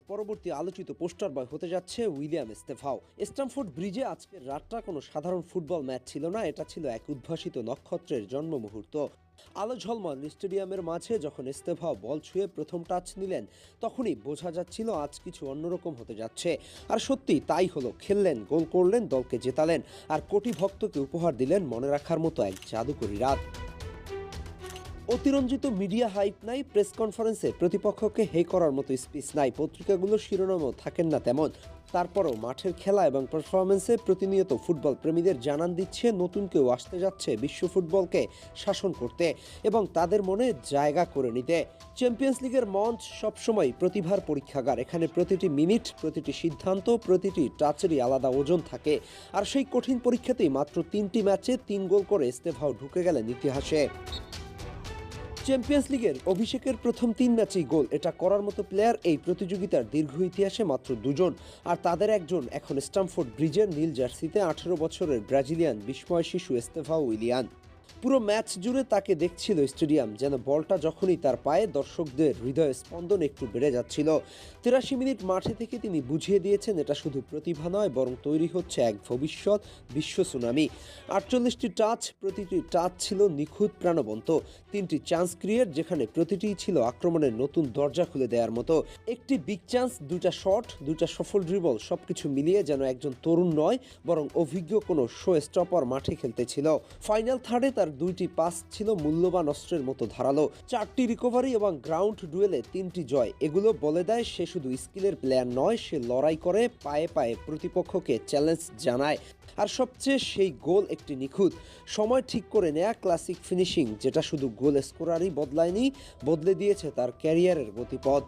পরবর্তী আলোচিত পোস্টার বয় হতে যাচ্ছে উইলিয়াম এস্তেভাও। স্ট্যামফোর্ড ব্রিজে আজকের রাতটা কোনো সাধারণ ফুটবল ম্যাচ ছিল না, এটা ছিল এক উদ্ভাসিত নক্ষত্রের জন্ম মুহূর্ত। আলো ঝলমল স্টেডিয়ামের মাঝে যখন এস্তেভাও বল ছুঁয়ে প্রথম টাচ নিলেন, তখনই বোঝা যাচ্ছিল আজ কিছু অন্যরকম হতে যাচ্ছে। আর সত্যি তাই হলো, খেললেন, গোল করলেন, দলকে জেতালেন, আর কোটি ভক্তকে উপহার দিলেন মনে রাখার মতো এক জাদুকরী রাত। অতিরঞ্জিত মিডিয়া হাইপ নাই, প্রেস কনফারেন্সে প্রতিপক্ষকে হে করার মতো স্পিচ নাই, পত্রিকাগুলোর শিরোনামও থাকেন না তেমন। তারপরও মাঠের খেলা এবং পারফরমেন্সে প্রতিনিয়ত ফুটবল প্রেমীদের জানান দিচ্ছে নতুন কেউ আসতে যাচ্ছে বিশ্ব ফুটবলকে শাসন করতে এবং তাদের মনে জায়গা করে নিতে। চ্যাম্পিয়ন্স লিগের মঞ্চ সবসময় প্রতিভার পরীক্ষাগার, এখানে প্রতিটি মিনিট, প্রতিটি সিদ্ধান্ত, প্রতিটি টাচেরই আলাদা ওজন থাকে। আর সেই কঠিন পরীক্ষাতেই মাত্র 3টি ম্যাচে 3 গোল করে এস্তেভাও ঢুকে গেলেন ইতিহাসে। চ্যাম্পিয়ন্স লিগের অভিষেকের প্রথম 3 ম্যাচেই গোল, এটা করার মতো প্লেয়ার এই প্রতিযোগিতার দীর্ঘ ইতিহাসে মাত্র 2 জন। আর তাদের একজন এখন স্ট্যামফোর্ড ব্রিজের নীল জার্সিতে 18 বছরের ব্রাজিলিয়ান বিস্ময় শিশু এস্তেভাও উইলিয়ান। পুরো ম্যাচ জুড়ে তাকে দেখছিল স্টেডিয়াম, যেন বলটা যখনই তার পায়ে, দর্শকদের হৃদয় স্পন্দন একটু বেড়ে যাচ্ছিল। 83 মিনিট মাঠে থেকে তিনি বুঝিয়ে দিয়েছেন এটা শুধু প্রতিভা নয়, বরং তৈরি হচ্ছে এক ভবিষ্যৎ বিশ্ব সুনামি। 48টি টাচ, প্রতিটি টাচ ছিল নিখুঁত, প্রাণবন্ত। 3টি চান্স ক্রিয়েট, যেখানে প্রতিটিই ছিল আক্রমণের নতুন দরজা খুলে দেওয়ার মতো। একটি বিগ চান্স, 2টা শট, 2টা সফল ড্রিবল, সবকিছু মিলিয়ে যেন একজন তরুণ নয়, বরং অভিজ্ঞ কোনো শো স্টপার মাঠে খেলতেছিল। ফাইনাল থার্ডে তার 2টি পাস ছিল মূল্যবান অস্ত্রের মতো ধারালো। 4টি রিকভারি এবং গ্রাউন্ড ডুয়েলে 3টি জয়, এগুলো বলে দেয় সে শুধু স্কিলের প্লেয়ার নয়, সে লড়াই করে, পায়ে পায়ে প্রতিপক্ষকে চ্যালেঞ্জ জানায়। আর সবচেয়ে সেই গোল একটি নিখুঁত, সময় ঠিক করে নেয়া ক্লাসিক ফিনিশিং, যেটা শুধু গোল স্কোরারই বদলায়নি, বদলে দিয়েছে তার ক্যারিয়ারের গতিপথ।